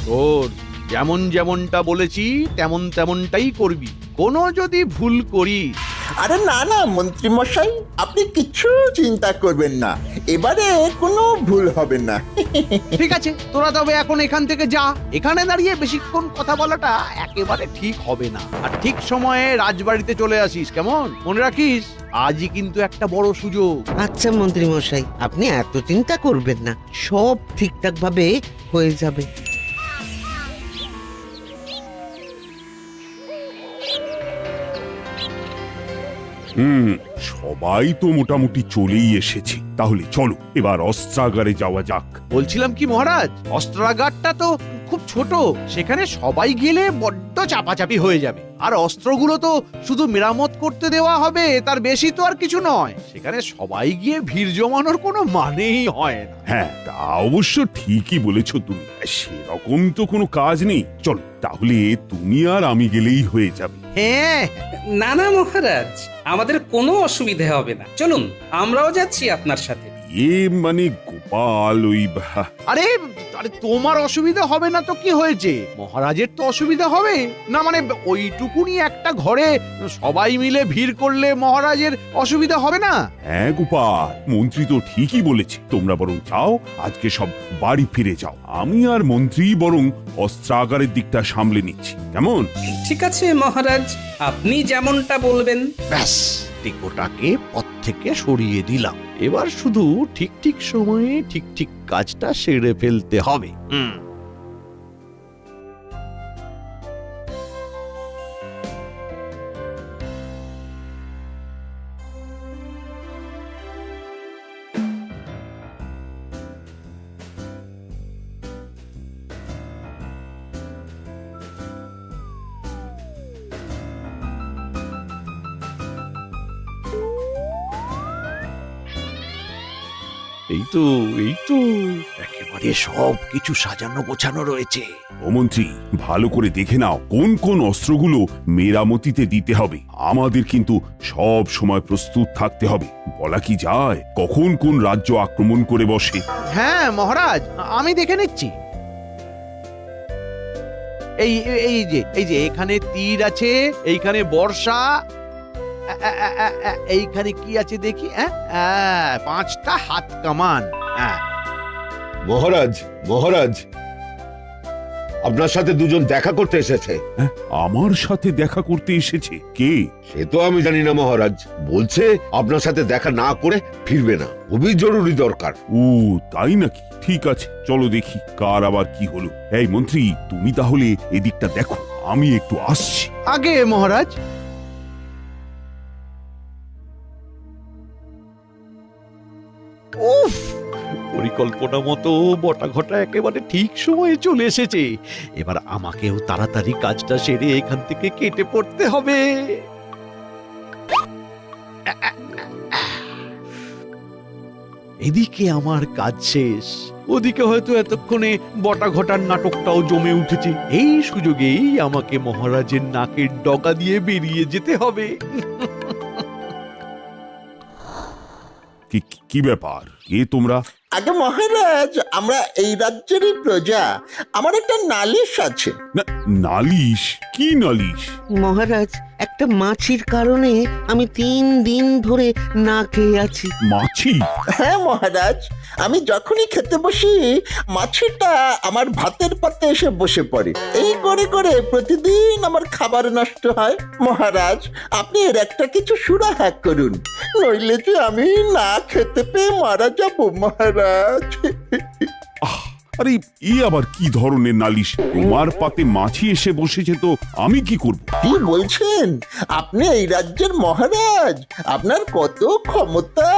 তোর যেমন যেমনটা বলেছি তেমন তেমনটাই করবি, কোনো যদি ভুল করিস। আরে না না মন্ত্রী মশাই, আপনি কিচ্ছু চিন্তা করবেন না, এবারে কোনো ভুল হবে না। ঠিক আছে, তোরা তবে এখন এখান থেকে যা। এখানে দাঁড়িয়ে বেশিক্ষণ কথা বলাটা একেবারে ঠিক হবে না। আর ঠিক সময়ে রাজবাড়িতে চলে আসিস, কেমন? মনে রাখিস, আজই কিন্তু একটা বড় সুযোগ। আচ্ছা মন্ত্রী মশাই, আপনি এত চিন্তা করবেন না, সব ঠিকঠাক ভাবে হয়ে যাবে। সবাই তো মোটামুটি চলেই এসেছে, তাহলে চলো এবার অস্ত্রাগারে যাওয়া যাক। বলছিলাম কি মহারাজ, অস্ত্রাগারটা তো খুব ছোট, সেখানে সবাই গেলে বড্ড চাপাচাপি হয়ে যাবে। আর অস্ত্রগুলো তো শুধু মেরামত করতে দেওয়া হবে, তার বেশি তো আর কিছু নয়। সেখানে সবাই গিয়ে ভিড় জমানোর কোনো মানেই হয় না। হ্যাঁ, তা অবশ্য ঠিকই বলেছো তুমি, সেরকম তো কোনো কাজ নেই। চলো তাহলে তুমি আর আমি গেলেই হয়ে যাবে। হ্যাঁ, না না মহারাজ, আমাদের কোনো অসুবিধা হবে না, চলুন আমরাও যাচ্ছি আপনার সাথে। মানে গোপাল আরে আরে তোমার অসুবিধা হবে না তো কি হয়েছে? মহারাজের তো অসুবিধা হবে না, মানে ওইটুকুনি একটা ঘরে সবাই মিলে ভিড় করলে মহারাজের অসুবিধা হবে না। হ্যাঁ গোপাল, মন্ত্রী তো ঠিকই বলেছে। তোমরা বরং যাও, আজকে সব বাড়ি ফিরে যাও। আমি আর মন্ত্রী বরং অস্ত্রাগারের দিকটা সামলে নিচ্ছি, কেমন? ঠিক আছে মহারাজ, আপনি যেমনটা বলবেন। ব্যাস, টিকোটাকে পথ থেকে সরিয়ে দিলাম। এবার শুধু ঠিক ঠিক সময়ে ঠিক ঠিক কাজটা সেরে ফেলতে হবে। এই তো একেবারে সব কিছু সাজানো গোছানো রয়েছে। ও মন্ত্রী, ভালো করে দেখে নাও কোন কোন অস্ত্রগুলো মেরামতিতে দিতে হবে। আমাদের কিন্তু সব সময় প্রস্তুত থাকতে হবে। বলা কি যায় কখন কোন রাজ্য আক্রমণ করে বসে। হ্যাঁ মহারাজ, আমি দেখে নিচ্ছি। এই এই যে এখানে তীর আছে, এইখানে বর্ষা, এইখানে কি আছে দেখি, 5টা হাত কামান। মহারাজ, মহারাজ, আপনার সাথে দুজন দেখা করতে এসেছে। হ্যাঁ, আমার সাথে দেখা করতে এসেছে? কে? সে তো আমি জানি না মহারাজ, বলছে আপনার সাথে দেখা না করে ফিরবে না, খুবই জরুরি দরকার। ও তাই নাকি? ঠিক আছে, চলো দেখি কার আবার কি হলো। এই মন্ত্রী, তুমি তাহলে এদিকটা দেখো, আমি একটু আসছি। আগে মহারাজ। উফ, পরিকল্পনা মতো বটা ঘটা একেবারে ঠিক সময়ে চলে এসেছে। এবার আমাকেও তাড়াতাড়ি কাজটা সেরে এখান থেকে কেটে পড়তে হবে। এদিকে আমার কাজ শেষ, ওদিকে হয়তো এতক্ষণে বটা ঘটার নাটকটাও জমে উঠেছে। এই সুযোগেই আমাকে মহারাজের নাকের ডগা দিয়ে বেরিয়ে যেতে হবে। কি ব্যাপার? কে তোমরা? আগে মহারাজ, আমরা এই রাজ্যেরই প্রজা, আমার একটা নালিশ আছে। না, নালিশ? কি নালিশ? মহারাজ, একটা মাছির কারণে আমি 3 দিন ধরে না খেয়ে আছি। মাছি? হ্যাঁ মহারাজ, আমি যখনই খেতে বসি মাছিটা আমার ভাতের পাতে এসে বসে পড়ে। এই করে করে প্রতিদিন আমার খাবার নষ্ট হয়। মহারাজ, আপনি এর একটা কিছু সুরাহা করুন, নইলে যে আমি না খেতে পেয়ে মারা যাব মহারাজ। আরে এই আবার কি ধরনের নালিশ? তোমার পাতে মাছি এসে বসেছে তো আমি কি করব? কি বলছেন? আপনি এই রাজ্যের মহারাজ, আপনার কত ক্ষমতা।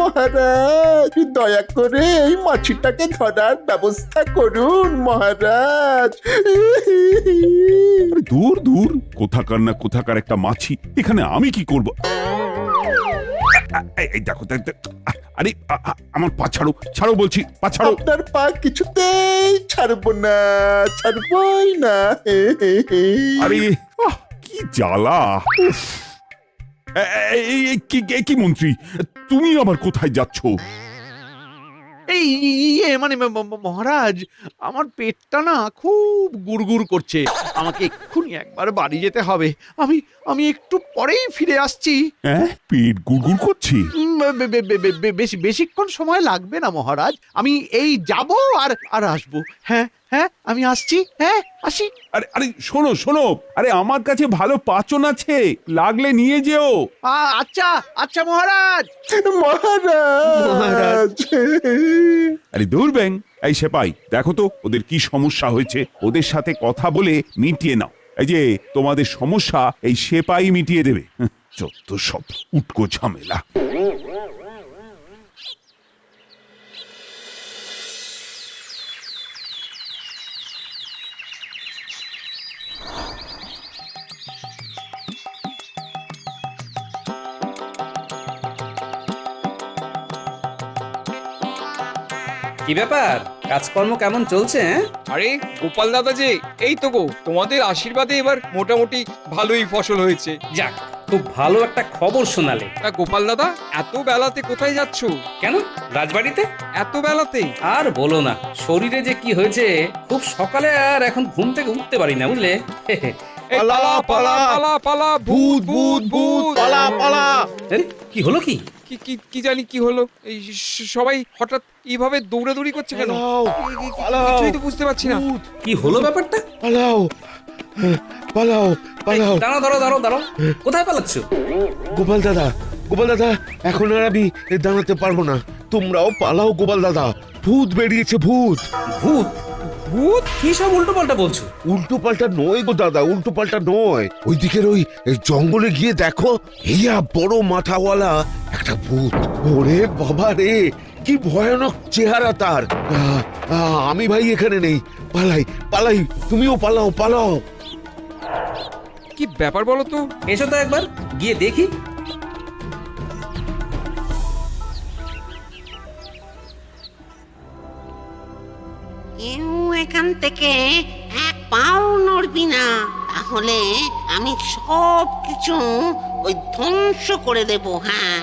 মহারাজ, দয়া করে এই মাছিটাকে ধরার ব্যবস্থা করুন মহারাজ। আরে দূর দূর, কোথাকার না কোথাকার একটা মাছি, এখানে আমি কি করব? এই দেখো, আরে আমার পা ছাড়ো, ছাড়ো বলছি, পা ছাড়ো। আপনার পা কিছুতেই ছাড়বো না, ছাড়বই না। আরে কি জ্বালা! উফ! কি মন্ত্রী, তুমি আবার কোথায় যাচ্ছ? এই ইয়ে মানে মহারাজ, আমার পেটটা না খুব গুড়গুড় করছে। আমাকে এক্ষুনি একবার বাড়ি যেতে হবে। আমি আমি একটু পরেই ফিরে আসছি। হ্যাঁ, পেট গুড়গুড় করছি। বেশিক্ষণ সময় লাগবে না মহারাজ। আমি এই যাব আর আর আসবো। হ্যাঁ হ্যাঁ, আমি আসছি। হ্যাঁ, আসি। আরে আরে শোনো শোনো, আরে আমার কাছে ভালো পাচন আছে, লাগলে নিয়ে যেও। আচ্ছা আচ্ছা মহারাজ। মহারাজ আরে দূর ব্যাং, এই সেপাই দেখো তো ওদের কি সমস্যা হয়েছে, ওদের সাথে কথা বলে মিটিয়ে নাও। এই যে তোমাদের সমস্যা এই সেপাই মিটিয়ে দেবে। যত সব উটকো ঝামেলা। কি ব্যাপার, কাজকর্ম কেমন চলছে? আরে গোপাল দাদা যে, এই তো গো, তোমাদের আশীর্বাদে এবার মোটামুটি ভালোই ফসল হয়েছে। যাক, খুব ভালো একটা খবর শোনালে। তা গোপাল দাদা, এত বেলাতে কোথায় যাচ্ছ? কেন, রাজবাড়িতে? এত বেলাতে? আর বলো না, শরীরে যে কি হয়েছে, খুব সকালে আর এখন ঘুম থেকে উঠতে পারি না, বুঝলে? এই পালা পালা পালা পালা, ভূত ভূত ভূত, পালা পালা। আরে, কি হলো কি? কি কি কি জানি কি হলো, এই সবাই হঠাৎ এইভাবে দৌড়াদৌড়ি করছে কেন? কিছুই তো বুঝতে পারছি না। কি হলো ব্যাপারটা? পালাও পালাও এই, দাঁড়াও দাঁড়াও দাঁড়াও দাঁড়াও, কোথায় পালাচ্ছ? গোপাল দাদা, গোপাল দাদা, এখন আর আমি দাঁড়াতে পারবো না। তোমরাও পালাও গোপাল দাদা, ভূত বেরিয়েছে, ভূত। ভূত? ভূত? কি সব উল্টো পাল্টা বলছো? উল্টো পাল্টা নয় গো দাদা, উল্টো পাল্টা নয়। ওই দিকের ওই জঙ্গলে গিয়ে দেখো, ইয়া বড় মাথাওয়ালা একটা ভূত। ওরে বাবা রে, কি ভয়ানক চেহারা তার। আমি ভাই এখানে নেই, পালাই পালাই, তুমিও পালাও পালাও। কি ব্যাপার বলো তো? এসো তো একবার গিয়ে দেখি। কেউ এখান থেকে এক পাও নড়বি না, তাহলে আমি সব কিছু ওই ধ্বংস করে দেব। হ্যাঁ,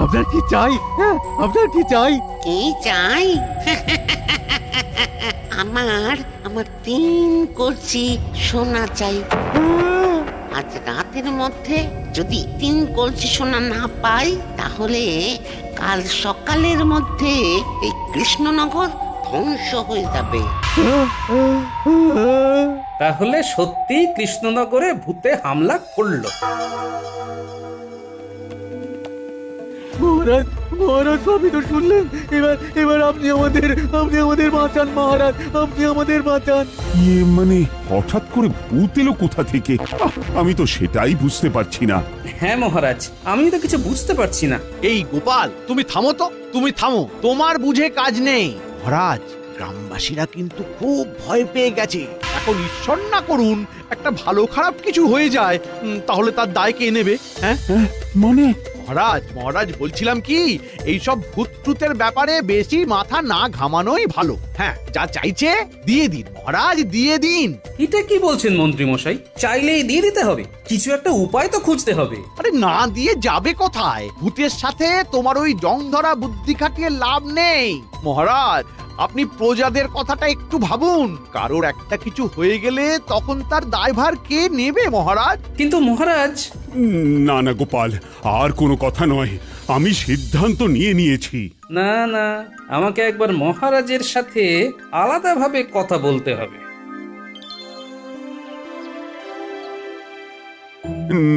আপনার কি চাই? হ্যাঁ, আপনার কি চাই? কি চাই? আমার আমার 3 কলসি সোনা চাই। আজ রাতের মধ্যে যদি 3 কলসি সোনা না পাই, তাহলে কাল সকালের মধ্যে এই কৃষ্ণনগর ধ্বংস হয়ে যাবে। তাহলে সত্যি কৃষ্ণনগরে ভূতে হামলা করলো? মহারাজ, মহারাজ, সবই তো শুনলেন। এবার এবার আপনি আমাদের বাঁচান মহারাজ, আপনি আমাদের বাঁচান। ইয়ে মানে হঠাৎ করে ভূত এলো কোথা থেকে? আমি তো সেটাই বুঝতে পারছি না। হ্যাঁ মহারাজ, আমি তো কিছু বুঝতে পারছি না। এই গোপাল, তুমি থামো তো, তুমি থামো, তোমার বুঝে কাজ নেই। মহারাজ, গ্রামবাসীরা কিন্তু খুব ভয় পেয়ে গেছে। এখন ঈশ্বর না করুন একটা ভালো খারাপ কিছু হয়ে যায়, তাহলে তার দায় কে নেবে? হ্যাঁ মানে মহারাজ, মহারাজ বলছিলাম কি, এইসব ভূত টুতের ব্যাপারে বেশি মাথা না ঘামানোই ভালো। হ্যাঁ, যা চাইছে দিয়ে দিন মহারাজ, দিয়ে দিন। এটা কি বলছেন মন্ত্রী মশাই? চাইলেই দিয়ে দিতে হবে? কিছু একটা উপায় তো খুঁজতে হবে। আরে না দিয়ে যাবে কোথায়? ভূতের সাথে তোমার ওই জং ধরা বুদ্ধি খাটিয়ে লাভ নেই মহারাজ। আপনি প্রজাদের কথাটা একটু ভাবুন। কারোর একটা কিছু হয়ে গেলে তখন তার দায়ভার কে নেবে মহারাজ? কিন্তু মহারাজ, না না গোপাল, আর কোনো কথা নয়, আমি সিদ্ধান্ত নিয়ে নিয়েছি। না না, আমাকে একবার মহারাজের সাথে আলাদাভাবে কথা বলতে হবে।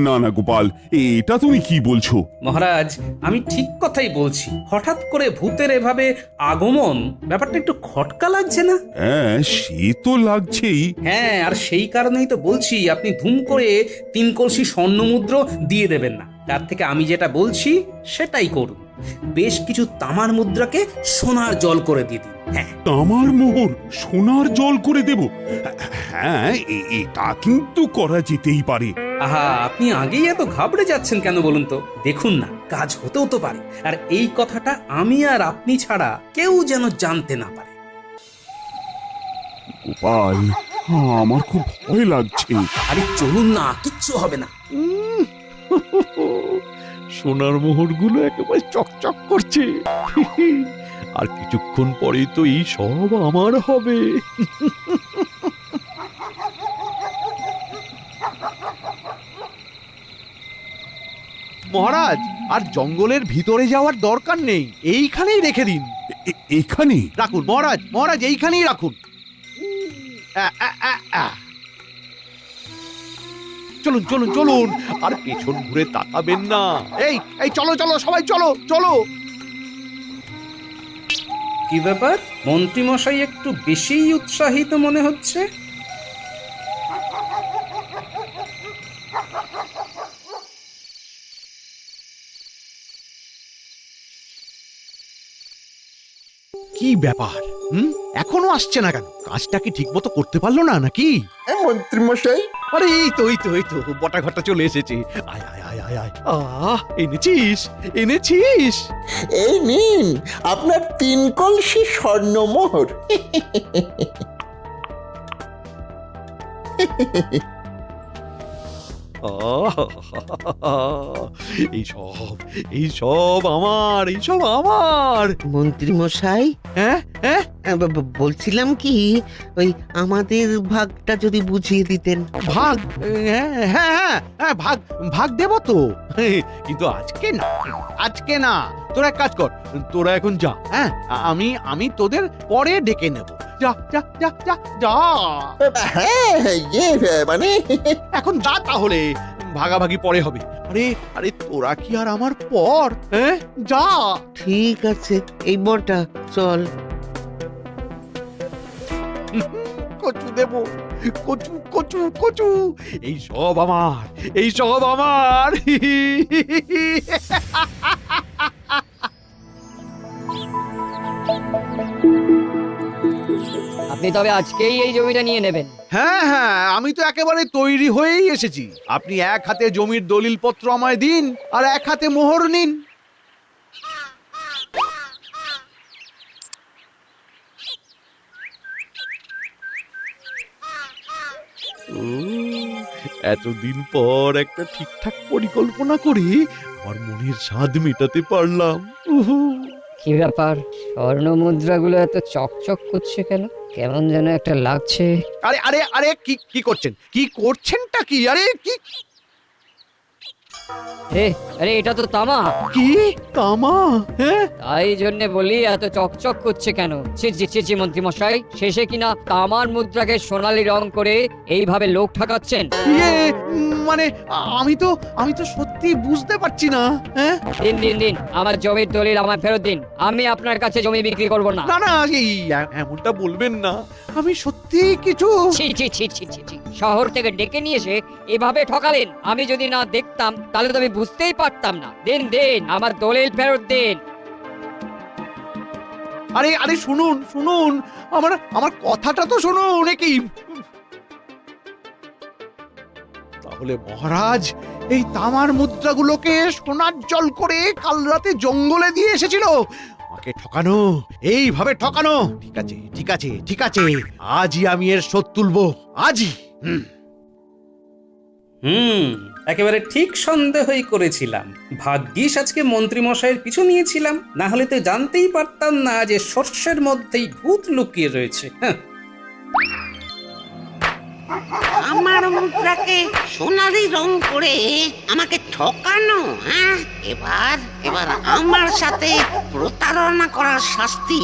না না গোপাল, এটা তুমি কি বলছো? মহারাজ, আমি ঠিক কথাই বলছি। হঠাৎ করে ভূতের এভাবে আগমন, ব্যাপারটা একটু খটকা লাগছে না? হ্যাঁ, সে তো লাগছেই। হ্যাঁ, আর সেই কারণেই তো বলছি আপনি ধুম করে 3 কলসি স্বর্ণমুদ্র দিয়ে দেবেন না। তার থেকে আমি যেটা বলছি সেটাই করুন। বেশ কিছু তামার মুদ্রাকে সোনার জল করে দিয়ে দিন। হ্যাঁ, তামার মোহর সোনার জল করে দেব? হ্যাঁ, এটা কিন্তু করা যেতেই পারে। আহা, আপনি আগেই এত ঘাবড়ে যাচ্ছেন কেন বলুন তো? দেখুন না, কাজ হতেও তো পারে। আর এই কথাটা আমি আর আপনি ছাড়া কেউ যেন জানতে না পারে। গোপাল, আমার খুব ভয় লাগছে। আরে চলুন না, কিচ্ছু হবে না। সোনার মোহরগুলো একেবারে চকচক করছে। আর কিছুক্ষণ পরেই তো এই সব আমার হবে। মহারাজ, আর জঙ্গলের ভিতরে যাওয়ার দরকার নেই, এইখানেই রেখে দিন। এখানে রাখুন মহারাজ, মহারাজ এইখানেই রাখুন। চলুন চলুন চলুন, আর পেছন ঘুরে তাকাবেন না। এই এই চলো চলো সবাই চলো চলো। কি ব্যাপার, মন্ত্রীমশাই একটু বেশিই উৎসাহিত মনে হচ্ছে। কি ব্যাপার? এখনো আসছে না কেন? কাজটা কি ঠিক মতো করতে পারলো না নাকি? মন্ত্রী মশাই, আরে এই তো বটা ঘরটা চলে এসেছে। আয় আয় আয় আয় আয়। এনেছিস এনেছিস? এই নিন আপনার 3 কলসি স্বর্ণমোহর। এইসব আমার, এইসব আমার। মন্ত্রী মশাই, হ্যাঁ হ্যাঁ, বলছিলাম কি, ওই আমাদের ভাগটা যদি বুঝিয়ে দিতেন। ভাগ? হ্যাঁ হ্যাঁ হ্যাঁ হ্যাঁ, ভাগ ভাগ দেব তো, কিন্তু আজকে না, আজকে না। তোরা এক কাজ কর, তোরা এখন যা। হ্যাঁ, আমি তোদের পরে ডেকে নেব। যা যা যা যা যা, হ্যাঁ মানে এখন যা তাহলে, ভাগাভাগি পরে হবে। আরে আরে, তোরা কি আর আমার পর? হ্যাঁ, যা। ঠিক আছে, এই বটা চল। কচু দেব, কচু কচু কচু, এই সব আমার, এই সব আমার। আপনি তবে আজকেই এই জমিটা নিয়ে নেবেন? হ্যাঁ হ্যাঁ, আমি তো একেবারে তৈরি হয়েই এসেছি। আপনি এক হাতে জমির দলিলপত্র আমায় দিন, আর এক হাতে মোহর নিন। এতদিন পর একটা ঠিকঠাক পরিকল্পনা করে আমার মনের স্বাদ মেটাতে পারলাম। কি ব্যাপার, স্বর্ণ মুদ্রাগুলো এত চকচক করছে কেন? কেমন যেন একটা লাগছে। আরে আরে আরে, কি করছেন? কি করছেনটা কি? আরে কি আরে এটা তো তামা। কি তামা? হ্যাঁ, তাই জন্য বলি এত চকচক করছে কেন। ছি মন্ত্রী মশাই, শেষে কিনা তামার মুদ্রাকে সোনালী রং করে এইভাবে লোক ঠকাচ্ছেন। ইয়ে, মানে আমি তো সত্যি বুঝতে পারছি না। হ্যাঁ, দিন আমার জমির দলিল আমায় ফেরত দিন। আমি আপনার কাছে জমি বিক্রি করব না। না না, এই এমনটা বলবেন না। আমি সত্যি কিছু। ছি, শহর থেকে ডেকে নিয়ে এসে এভাবে ঠকালেন। আমি যদি না দেখতাম তাহলে তো আমি বুঝতেই পারতাম না। দিন আমার দলিল ফেরত দিন। আরে আরে, শুনুন শুনুন, আমার কথাটা তো শুনুন। কি তাহলে মহারাজ এই তামার মুদ্রাগুলোকে সোনার জল করে কাল রাতে জঙ্গলে দিয়ে এসেছিল আমাকে ঠকানো, এইভাবে ঠকানো। ঠিক আছে ঠিক আছে ঠিক আছে, আজই আমি এর শোধ তুলবো, আজই। একেবারে ঠিক সন্দেহই করেছিলাম। ভাগ্যিস আজকে মন্ত্রী মশাইয়ের পিছু নিয়েছিলাম, না হলে তো জানতেই পারতাম না যে শস্যের মধ্যেই ভূত লুকিয়ে রয়েছে। আমার মুদ্রাকে সোনালি রং করে আমাকে ঠকানো, হ্যাঁ? এবার আমার সাথে প্রতারণা করার শাস্তি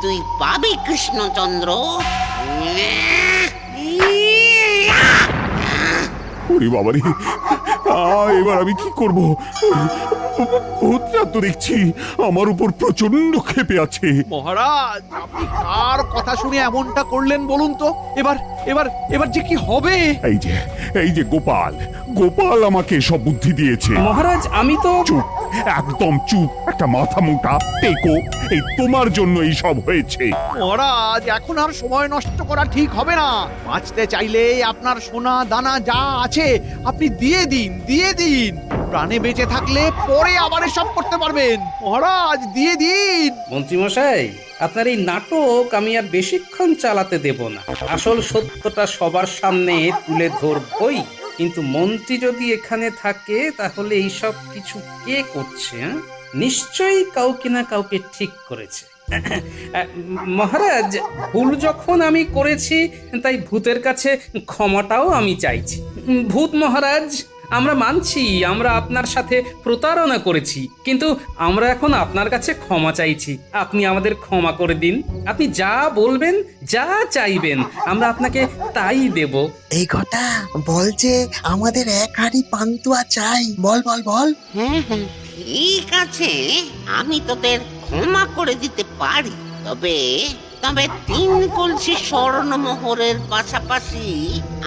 তুই পাবি কৃষ্ণচন্দ্র। ওরে বাবারে, এবার আমি কি করব? ভূতটা তো দেখছি আমার উপর প্রচন্ড ক্ষেপে আছে। মহারাজ, আপনি কার কথা শুনে এমনটা করলেন বলুন তো? এবার যে কি হবে? এই যে গোপাল আমাকে সব বুদ্ধি দিয়েছে। মহারাজ, আমি তো চুপ, একদম চুপ, একটা মাথা মোটা টেকো। এই তোমার জন্য এই সব হয়েছে। মহারাজ, এখন আর সময় নষ্ট করা ঠিক হবে না। বাঁচতে চাইলে আপনার সোনা দানা যা আছে আপনি দিয়ে দিন। প্রাণে বেঁচে থাকলে পরে আবার এসব করতে পারবেন। মহারাজ, দিয়ে দিন। মন্ত্রী মশাই, আপনার এই নাটক আমি আর বেশিক্ষণ চালাতে দেব না। আসল সত্যটা সবার সামনে তুলে ধরবই। কিন্তু মন্ত্রী যদি এখানে থাকে তাহলে এই সব কিছু কে করছে? হ্যাঁ? নিশ্চয়ই কাউকে না কাউকে ঠিক করেছে। মহারাজ, ভুল যখন আমি করেছি তাই ভূতের কাছে ক্ষমাটাও আমি চাইছি। ভূত মহারাজ, আমরা মানছি আমরা আপনার সাথে প্রতারণা করেছি, কিন্তু আমরা এখন আপনার কাছে ক্ষমা চাইছি। আপনি আমাদের ক্ষমা করে দিন। আপনি যা বলবেন, যা চাইবেন, আমরা আপনাকে তাই দেব। এই ঘটা বল যে আমাদের এক হাঁড়ি পান্তুয়া চাই। বল বল বল। হ্যাঁ হ্যাঁ, ঠিক আছে, আমি তোদের ক্ষমা করে দিতে পারি। তবে তবে 3 কলসি স্বর্ণমোহরের পাশাপাশি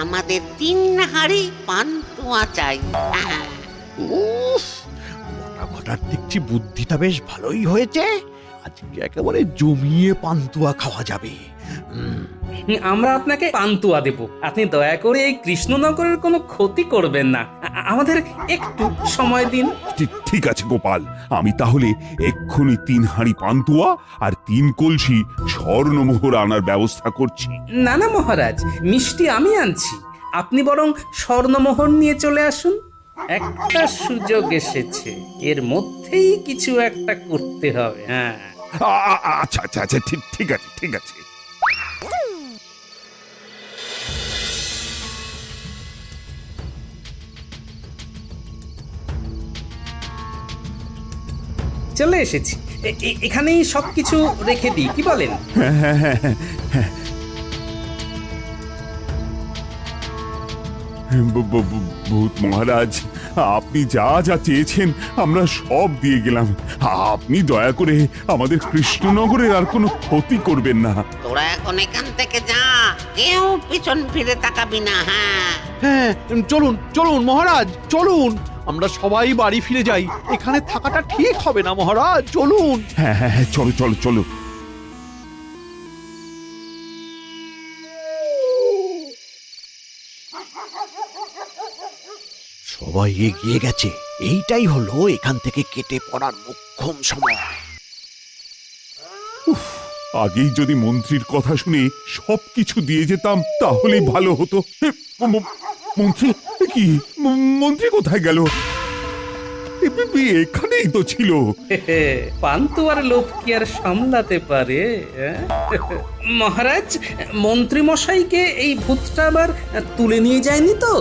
আমাদের 3 হাঁড়ি পান্তুয়া চাই। উফ, মোটা ঘটার দেখছি বুদ্ধিটা বেশ ভালোই হয়েছে। আজকে একেবারে জমিয়ে পান্তুয়া খাওয়া যাবে। আমরা আপনাকে পান্তুয়া দেব। আপনি দয়া করে এই কৃষ্ণনগরের কোনো ক্ষতি করবেন না। আমাদের একটু সময় দিন। ঠিক আছে গোপাল, আমি তাহলে এক্ষুনি 3 হাঁড়ি পান্তুয়া আর 3 কলসি স্বর্ণমোহর আনার ব্যবস্থা করছি। না না মহারাজ, মিষ্টি আমি আনছি। আপনি বরং স্বর্ণমোহর নিয়ে চলে আসুন। একটা সুযোগ এসেছে, এর মধ্যেই কিছু একটা করতে হবে। হ্যাঁ, আচ্ছা আচ্ছা আচ্ছা, ঠিক আছে ঠিক আছে। চলে এসেছি। এখানেই সবকিছু রেখে দিই, কি বলেন? ভূত মহারাজ, আপনি যা যা চেয়েছেন আমরা সব দিয়ে গেলাম। আপনি দয়া করে আমাদের কৃষ্ণনগরের আর কোনো ক্ষতি করবেন না। তোরা এখন এখান থেকে যা, কেউ পিছন ফিরে তাকাবি না। হ্যাঁ হ্যাঁ, চলুন চলুন মহারাজ, চলুন। আমরা সবাই বাড়ি ফিরে যাই। এখানে থাকাটা ঠিক হবে না মহারাজ, চলুন। হ্যাঁ হ্যাঁ হ্যাঁ, চলো চলো চলো। সবাই এগিয়ে গেছে। এইটাই হলো এখান থেকে কেটে পড়ার মোক্ষম সময়। আগেই যদি মন্ত্রীর কথা শুনে সবকিছু দিয়ে যেতাম তাহলেই ভালো হতো। মন্ত্রী কি? মন্ত্রী কোথায় গেল? এখানেই তো ছিল। পান্তুয়ার লোভ কি আর সামলাতে পারে? মহারাজ, মন্ত্রী মশাইকে এই ভূতটা আবার তুলে নিয়ে যায়নি তো?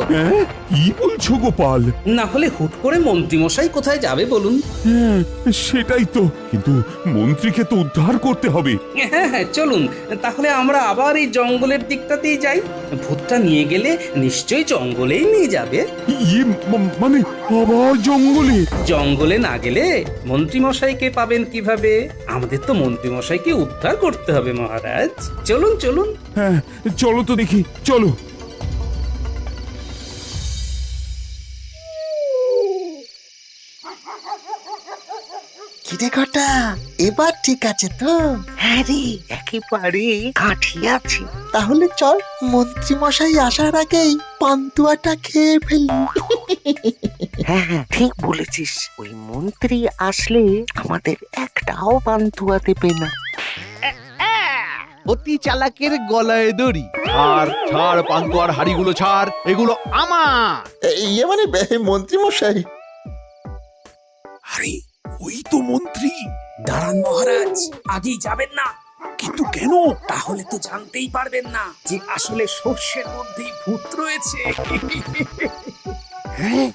কি বলছো গোপাল? না হলে হুট করে মন্ত্রী মশাই কোথায় যাবে বলুন? হ্যাঁ, সেটাই তো। কিন্তু মন্ত্রীকে তো উদ্ধার করতে হবে। হ্যাঁ হ্যাঁ, চলুন তাহলে আমরা আবার এই জঙ্গলের দিকটাতেই যাই। ভূতটা নিয়ে গেলে নিশ্চয়ই জঙ্গলেই নিয়ে যাবে। মানে আবার জঙ্গলে? জঙ্গলে না গেলে মন্ত্রী মশাইকে পাবেন কিভাবে? আমাদের তো মন্ত্রী মশাইকে উদ্ধার করতে হবে মহারাজ। চলুন চলুন। হ্যাঁ, চলো তো দেখি, চলো। কিরে ঘটা, এবার ঠিক আছে তো? হ্যাঁ রে, একেবারে কাঠি আছে। তাহলে চল, মন্ত্রী মশাই আসার আগেই পান্তুয়াটা খেয়ে ফেলি। হ্যাঁ হ্যাঁ, ঠিক বলেছিস। ওই মন্ত্রী আসলে আমাদের একটাও পান্তুয়া দেবে না। অতি চালাকের গলায় দড়ি। ছাড় ছাড়, পান্তুয়ার হাড়িগুলো ছাড়, এগুলো আমার। ইয়ে মানে মন্ত্রী মশাই। আরে ওই তো মন্ত্রী। দাঁড়ান মহারাজ, আগেই যাবেন না। কিন্তু কেন? তাহলে তো জানতেই পারবেন না যে আসলে সর্ষের মধ্যেই ভূত রয়েছে। হ্যাঁ,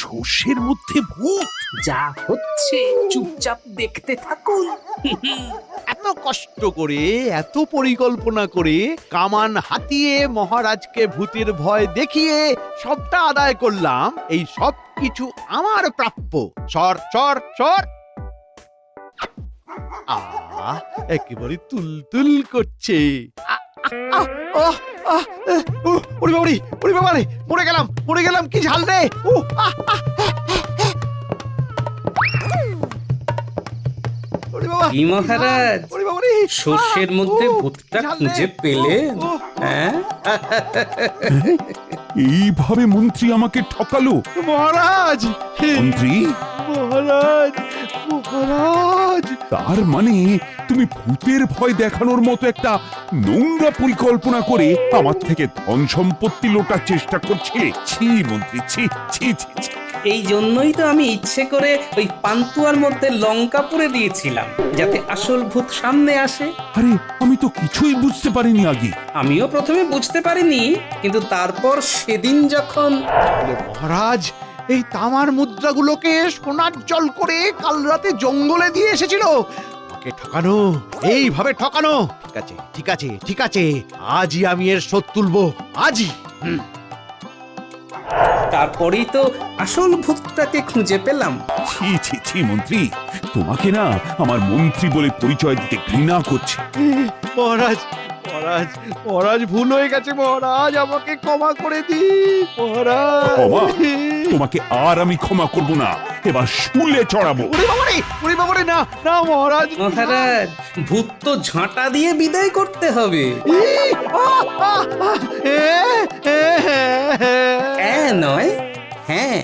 সর্ষের মধ্যে ভূত? যা হচ্ছে চুপচাপ দেখতে থাকুন। এত কষ্ট করে, এত পরিকল্পনা করে, কামান হাতিয়ে মহারাজকে ভূতের ভয় দেখিয়ে সবটা আদায় করলাম। এই সব কিছু আমার প্রাপ্য। সর সর সর। একেবারে তুলতুল করছে। ওরে বাবারে, ওরে বাবারে, মরে গেলাম মরে গেলাম, কি ঝাল রে। কি মহারাজ, সর্ষের মধ্যে ভূতটা খুঁজে পেলেন? হ্যাঁ, এইভাবে মন্ত্রী আমাকে ঠকালো। মহারাজ, মন্ত্রী, মহারাজ, মহারাজ, তার মানে তুমি ভূতের ভয় দেখানোর মতো একটা নোংরা পরিকল্পনা করে আমার থেকে ধন সম্পত্তি লোটার চেষ্টা করছিলে। ছি মন্ত্রী, ছি ছি ছি ছি। এই জন্যই তো আমি ইচ্ছে করে ওই পান্তুয়ার মধ্যে লঙ্কা পুড়ে দিয়েছিলাম, যাতে আসল ভূত সামনে আসে। আরে আমি তো কিছুই বুঝতে পারিনি আগে। আমিও প্রথমে বুঝতে পারিনি, কিন্তু তারপর সেদিন যখন বলে, মহারাজ এই তামার মুদ্রাগুলোকে সোনার জল করে কাল রাতে জঙ্গলে দিয়ে এসেছিল। আমাকে ঠকানো, এইভাবে ঠকানো। ঠিক আছে ঠিক আছে ঠিক আছে, আজই আমি এর শোধ তুলবো, আজই। তারপরেই তো আসল ভূতটাকে খুঁজে পেলাম। ছি ছি ছি মন্ত্রী, তোমাকে না আমার মন্ত্রী বলে পরিচয় দিতে ঘৃণা করছে। মহারাজ মহারাজ মহারাজ, ভুল হয়ে গেছে মহারাজ, আমাকে ক্ষমা করে দিন মহারাজ। ক্ষমা? তোমাকে আর আমি ক্ষমা করব না, এবার শুলে চড়াবো। ওরে বাবারে, না না মহারাজ। মহারাজ, ভূত তো ঝাঁটা দিয়ে বিদায় করতে হবে। নয়, হ্যাঁ।